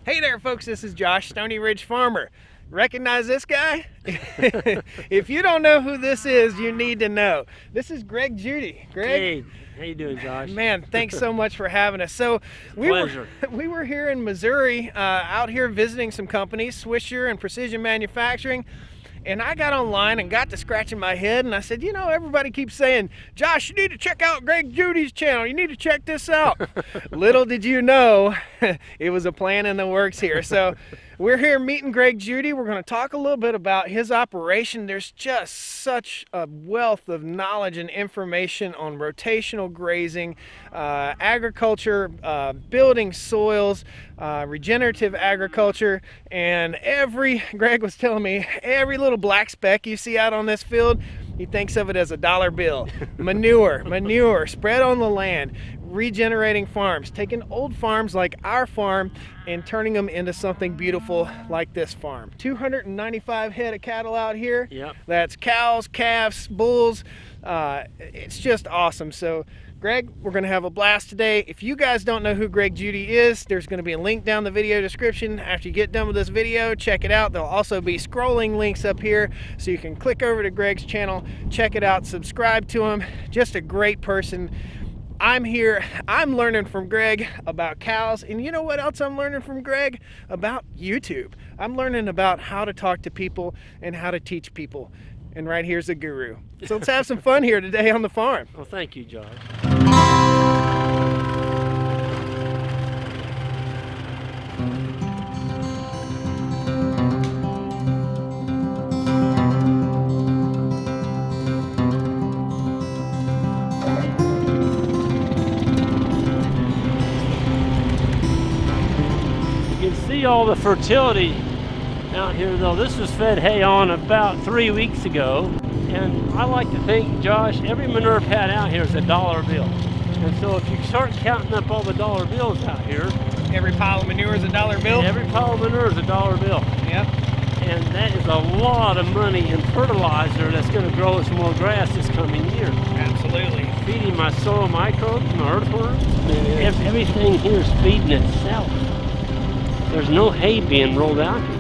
Hey there, folks. This is Josh, Stoney Ridge Farmer. Recognize this guy? If you don't know who this is, you need to know. This is Greg Judy. Greg? Hey, how you doing, Josh? Man, thanks so much for having us. So we were here in Missouri, out here visiting some companies, Swisher and Precision Manufacturing. And I got online and got to scratching my head, and I said, you know, everybody keeps saying, Josh, you need to check out Greg Judy's channel. You need to check this out. Little did you know, it was a plan in the works here. So we're here meeting Greg Judy. We're going to talk a little bit about his operation. There's just such a wealth of knowledge and information on rotational grazing, agriculture, building soils, regenerative agriculture, and Greg was telling me, every little black speck you see out on this field, he thinks of it as a dollar bill. Manure spread on the land, regenerating farms, taking old farms like our farm and turning them into something beautiful like this farm. 295 head of cattle out here. Yep. That's cows, calves, bulls. It's just awesome. So Greg, we're going to have a blast today. If you guys don't know who Greg Judy is, there's going to be a link down the video description. After you get done with this video, check it out. There'll also be scrolling links up here so you can click over to Greg's channel, check it out, subscribe to him. Just a great person. I'm here, I'm learning from Greg about cows, and you know what else I'm learning from Greg? About YouTube. I'm learning about how to talk to people and how to teach people. And right here's a guru. So let's have some fun here today on the farm. Well, thank you, Josh. You can see all the fertility out here, though. This was fed hay on about 3 weeks ago, and I like to think, Josh, every manure pad out here is a dollar bill. And so if you start counting up all the dollar bills out here, every pile of manure is a dollar bill? Every pile of manure is a dollar bill. Yep. And that is a lot of money in fertilizer that's going to grow us more grass this coming year. Absolutely. Feeding my soil microbes, my earthworms. Everything here is feeding itself. There's no hay being rolled out here.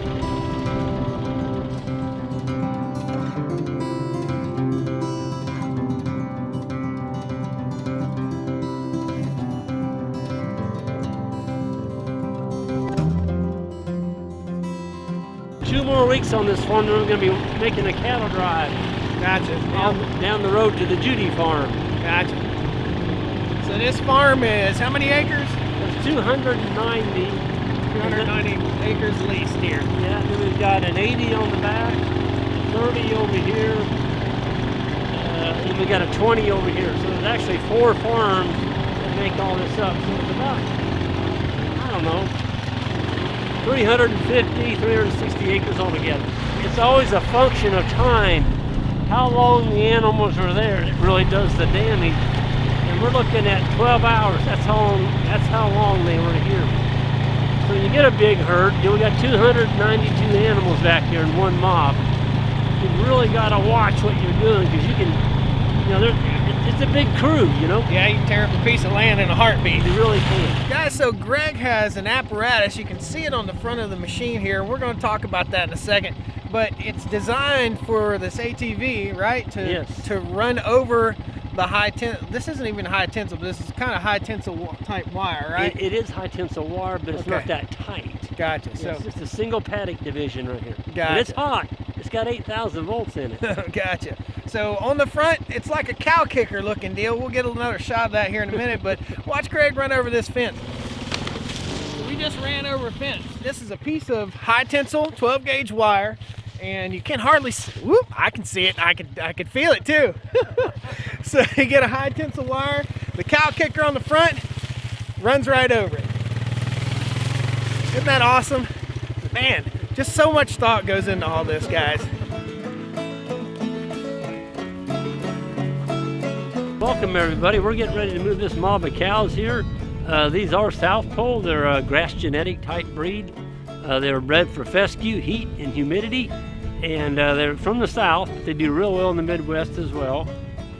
2 more weeks on this farm, then we're going to be making a cattle drive. Gotcha. Down the road to the Judy farm. Gotcha. So this farm is how many acres? It's 290. 290 acres leased here. Yeah, and then we've got an 80 on the back, 30 over here, and we got a 20 over here. So there's actually 4 farms that make all this up. So it's about, I don't know, 350, 360 acres altogether. It's always a function of time. How long the animals are there, it really does the damage. And we're looking at 12 hours. That's how long they were here. So you get a big herd. We got 292 animals back here in one mob. You really got to watch what you're doing, because you can, you know, it's a big crew, you know? Yeah, you can tear up a piece of land in a heartbeat. You really can. Guys, so Greg has an apparatus. You can see it on the front of the machine here. We're going to talk about that in a second. But it's designed for this ATV, right? Yes. To run over the high tensile. This isn't even high tensile, but this is kind of high tensile type wire, right? It is high tensile wire, but it's not that tight. Gotcha. Yeah, so it's just a single paddock division right here. Gotcha. And it's hot. It's got 8,000 volts in it. Gotcha. So on the front, it's like a cow kicker looking deal. We'll get another shot of that here in a minute, but watch Greg run over this fence. So we just ran over a fence. This is a piece of high tensile 12 gauge wire, and you can hardly see, whoop, I can see it. I could feel it too. So you get a high tensile wire, the cow kicker on the front runs right over it. Isn't that awesome? Man, just so much thought goes into all this, guys. Welcome everybody. We're getting ready to move this mob of cows here. These are South Pole. They're a grass genetic type breed. They're bred for fescue, heat, and humidity. And they're from the South. They do real well in the Midwest as well.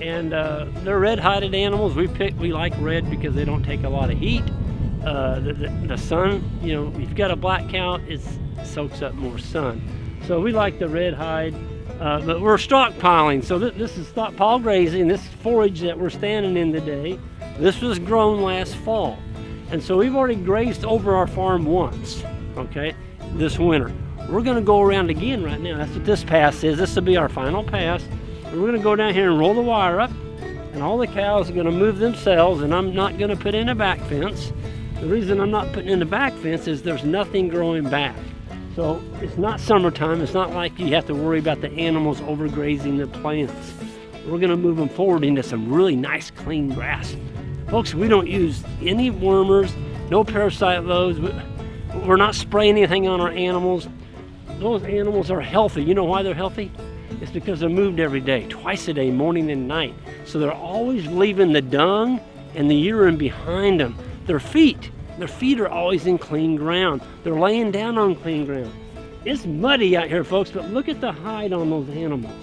And they're red-hided animals. We like red because they don't take a lot of heat. the sun, you know, if you've got a black cow, it soaks up more sun. So we like the red hide, but we're stockpiling. So this is stockpile grazing. This forage that we're standing in today, this was grown last fall. And so we've already grazed over our farm once, okay, this winter. We're gonna go around again right now. That's what this pass is. This will be our final pass. And we're gonna go down here and roll the wire up, and all the cows are gonna move themselves, and I'm not gonna put in a back fence. The reason I'm not putting in the back fence is there's nothing growing back. So it's not summertime. It's not like you have to worry about the animals overgrazing the plants. We're gonna move them forward into some really nice clean grass. Folks, we don't use any wormers, no parasite loads. We're not spraying anything on our animals. Those animals are healthy. You know why they're healthy? It's because they're moved every day, twice a day, morning and night. So they're always leaving the dung and the urine behind them. Their feet are always in clean ground. They're laying down on clean ground. It's muddy out here, folks, but look at the hide on those animals.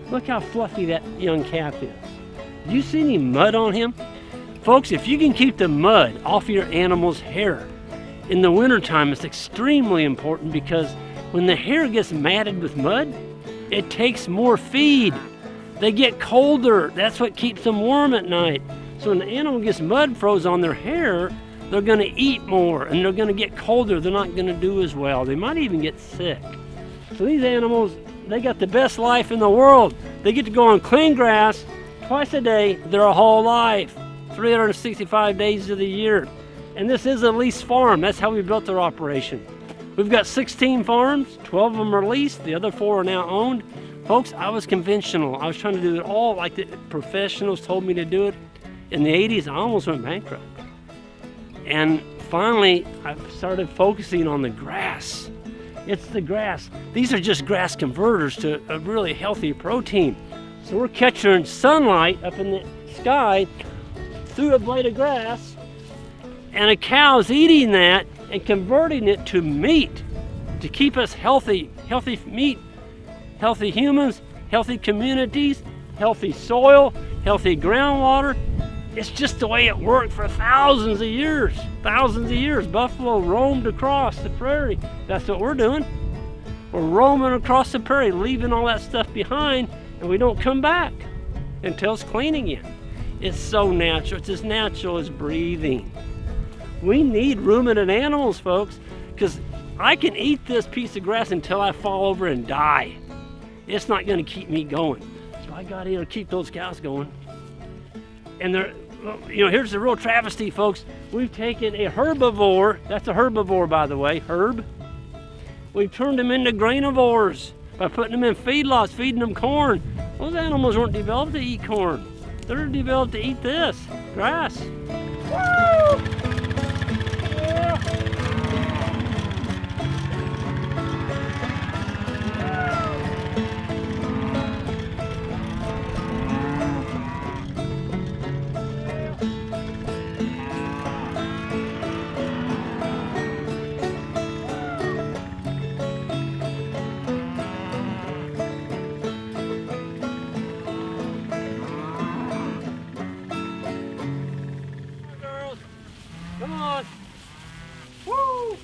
Look how fluffy that young calf is. Do you see any mud on him? Folks, if you can keep the mud off your animal's hair, in the wintertime it's extremely important, because when the hair gets matted with mud, it takes more feed. They get colder. That's what keeps them warm at night. So when the animal gets mud froze on their hair, they're gonna eat more and they're gonna get colder. They're not gonna do as well. They might even get sick. So these animals, they got the best life in the world. They get to go on clean grass twice a day their whole life, 365 days of the year. And this is a leased farm. That's how we built their operation. We've got 16 farms, 12 of them are leased, the other 4 are now owned. Folks, I was conventional. I was trying to do it all like the professionals told me to do it. In the 80s, I almost went bankrupt. And finally, I started focusing on the grass. It's the grass. These are just grass converters to a really healthy protein. So we're catching sunlight up in the sky through a blade of grass, and a cow's eating that and converting it to meat to keep us healthy. Healthy meat, healthy humans, healthy communities, healthy soil, healthy groundwater. It's just the way it worked for thousands of years. Thousands of years. Buffalo roamed across the prairie. That's what we're doing. We're roaming across the prairie, leaving all that stuff behind, and we don't come back until it's clean again. It's so natural. It's as natural as breathing. We need ruminant animals, folks, because I can eat this piece of grass until I fall over and die. It's not going to keep me going. So I got to keep those cows going. And they're, you know, here's the real travesty, folks. We've taken a herbivore. That's a herbivore, by the way, herb. We've turned them into grainivores by putting them in feedlots, feeding them corn. Those animals weren't developed to eat corn. They're developed to eat this, grass. Woo! Come on. Woo!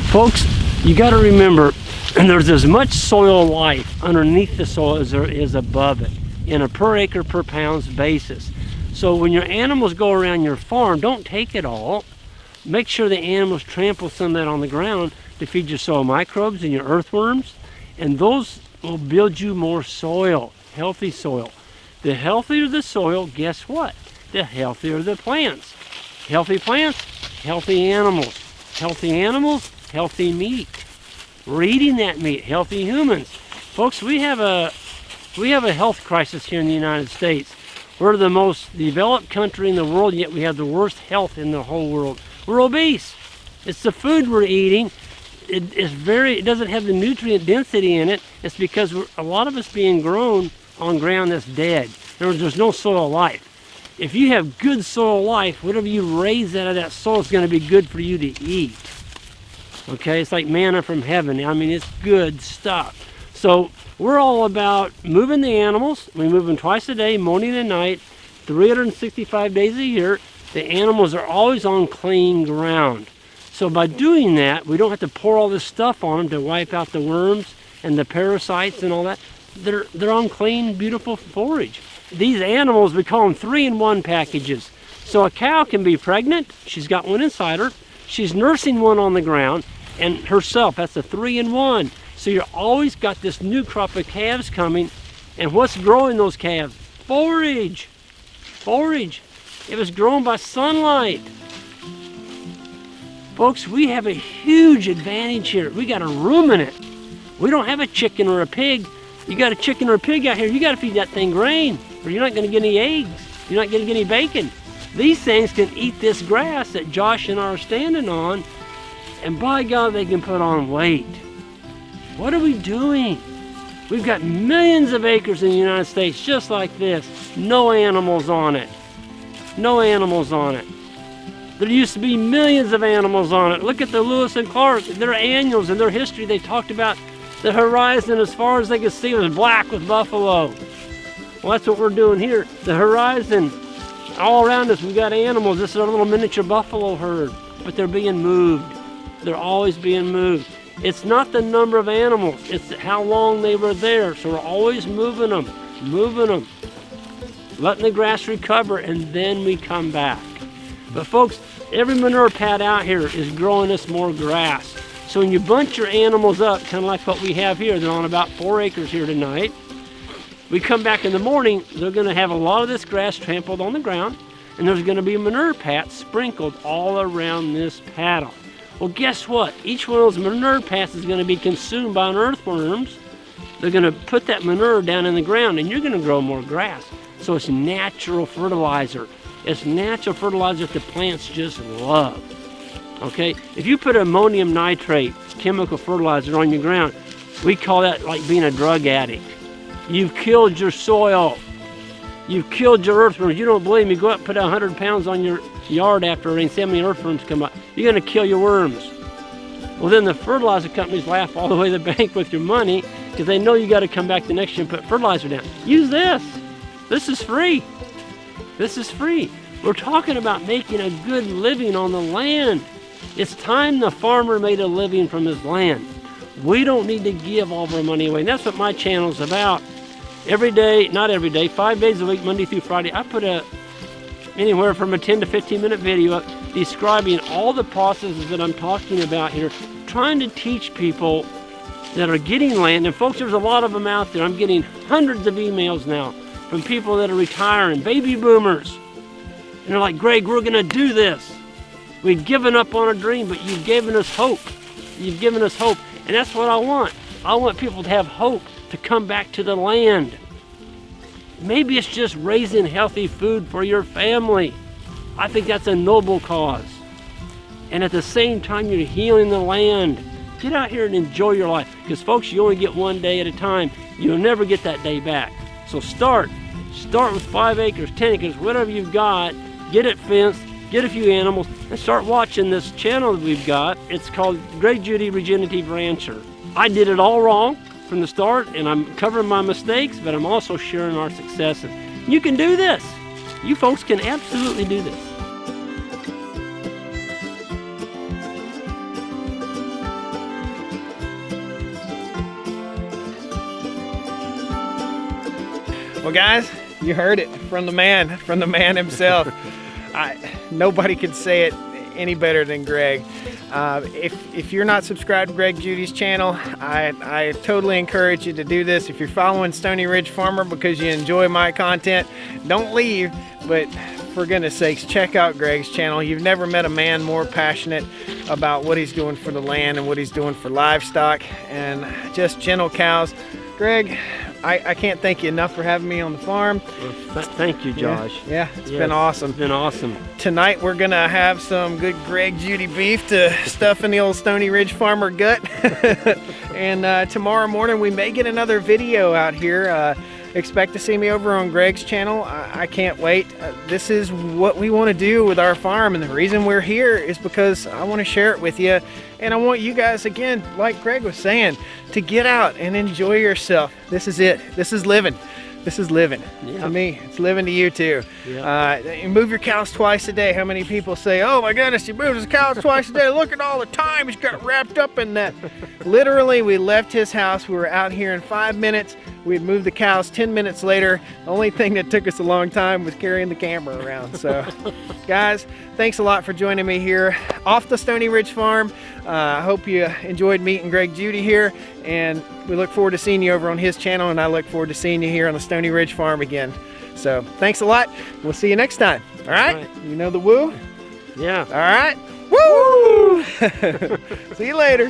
Folks, you got to remember, there's as much soil life underneath the soil as there is above it in a per acre per pounds basis. So when your animals go around your farm, don't take it all. Make sure the animals trample some of that on the ground to feed your soil microbes and your earthworms, and those will build you more soil, healthy soil. The healthier the soil, guess what? The healthier the plants. Healthy plants, healthy animals. Healthy animals, healthy meat. We're eating that meat, healthy humans. Folks, we have a health crisis here in the United States. We're the most developed country in the world, yet we have the worst health in the whole world. We're obese. It's the food we're eating. It doesn't have the nutrient density in it. It's because a lot of it's being grown on ground that's dead. There's no soil life. if you have good soil life, whatever you raise out of that soil is going to be good for you to eat. Okay, it's like manna from heaven. I mean, it's good stuff. So we're all about moving the animals. We move them twice a day, morning and night, 365 days a year. The animals are always on clean ground. So by doing that, we don't have to pour all this stuff on them to wipe out the worms and the parasites and all that. They're on clean, beautiful forage. These animals, we call them 3-in-1 packages. So a cow can be pregnant, she's got one inside her, she's nursing one on the ground, and herself, that's a 3-in-1. So you're always got this new crop of calves coming, and what's growing those calves? Forage. Forage. It was grown by sunlight. Folks, we have a huge advantage here. We got a ruminant. We don't have a chicken or a pig. You got a chicken or a pig out here, you got to feed that thing grain, or you're not going to get any eggs. You're not going to get any bacon. These things can eat this grass that Josh and I are standing on, and by God, they can put on weight. What are we doing? We've got millions of acres in the United States just like this. No animals on it. No animals on it. There used to be millions of animals on it. Look at the Lewis and Clark, their annuals and their history. They talked about the horizon as far as they could see was black with buffalo. Well, that's what we're doing here. The horizon, all around us, we got animals. This is our little miniature buffalo herd, but they're being moved. They're always being moved. It's not the number of animals, it's how long they were there. So we're always moving them, letting the grass recover, and then we come back. But folks, every manure pad out here is growing us more grass. So when you bunch your animals up, kind of like what we have here, they're on about 4 acres here tonight. We come back in the morning, they're going to have a lot of this grass trampled on the ground, and there's going to be manure pats sprinkled all around this paddle. Well, guess what? Each one of those manure pats is going to be consumed by earthworms. They're going to put that manure down in the ground, and you're going to grow more grass. So it's natural fertilizer. It's natural fertilizer that the plants just love. Okay? If you put ammonium nitrate, chemical fertilizer on your ground, we call that like being a drug addict. You've killed your soil. You've killed your earthworms. You don't believe me? Go up and put 100 pounds on your yard after rain. See how many earthworms come up. You're going to kill your worms. Well, then the fertilizer companies laugh all the way to the bank with your money because they know you got to come back the next year and put fertilizer down. Use this. This is free. This is free. We're talking about making a good living on the land. It's time the farmer made a living from his land. We don't need to give all of our money away. And that's what my channel's about. Every day, not every day, 5 days a week, Monday through Friday, I put anywhere from a 10 to 15 minute video up describing all the processes that I'm talking about here, trying to teach people that are getting land. And folks, there's a lot of them out there. I'm getting hundreds of emails now from people that are retiring, baby boomers. And they're like, Greg, we're going to do this. We've given up on a dream, but you've given us hope. You've given us hope. And that's what I want. I want people to have hope, to come back to the land. Maybe it's just raising healthy food for your family. I think that's a noble cause. And at the same time, you're healing the land. Get out here and enjoy your life. Because folks, you only get 1 day at a time. You'll never get that day back. So start with 5 acres, 10 acres, whatever you've got. Get it fenced, get a few animals, and start watching this channel that we've got. It's called Judy Regenerative Rancher. I did it all wrong from the start, and I'm covering my mistakes, but I'm also sharing our successes. You can do this. You folks can absolutely do this. Well, guys, you heard it from the man himself. Nobody could say it any better than Greg. If you're not subscribed to Greg Judy's channel, I totally encourage you to do this. If you're following Stoney Ridge Farmer because you enjoy my content, don't leave, but for goodness sakes, check out Greg's channel. You've never met a man more passionate about what he's doing for the land and what he's doing for livestock and just gentle cows. Greg, I can't thank you enough for having me on the farm. Well, thank you, Josh. Yeah, it's been awesome. It's been awesome. Tonight we're gonna have some good Greg Judy beef to stuff in the old Stoney Ridge Farmer gut. And tomorrow morning we may get another video out here. expect to see me over on Greg's channel. I can't wait. This is what we want to do with our farm, and the reason we're here is because I want to share it with you, and I want you guys, again, like Greg was saying, to get out and enjoy yourself. This is it. This is living. This is living. To me, it's living to you too. You move your cows twice a day. How many people say, oh my goodness, he moves his cows twice a day. Look at all the time he's got wrapped up in that. Literally, we left his house. We were out here in 5 minutes. We'd moved the cows 10 minutes later. The only thing that took us a long time was carrying the camera around. So, guys, thanks a lot for joining me here off the Stoney Ridge Farm. I hope you enjoyed meeting Greg Judy here, and we look forward to seeing you over on his channel, and I look forward to seeing you here on the Stoney Ridge Farm again. So, thanks a lot. We'll see you next time. All right? You know the woo? Yeah. All right? Woo! See you later.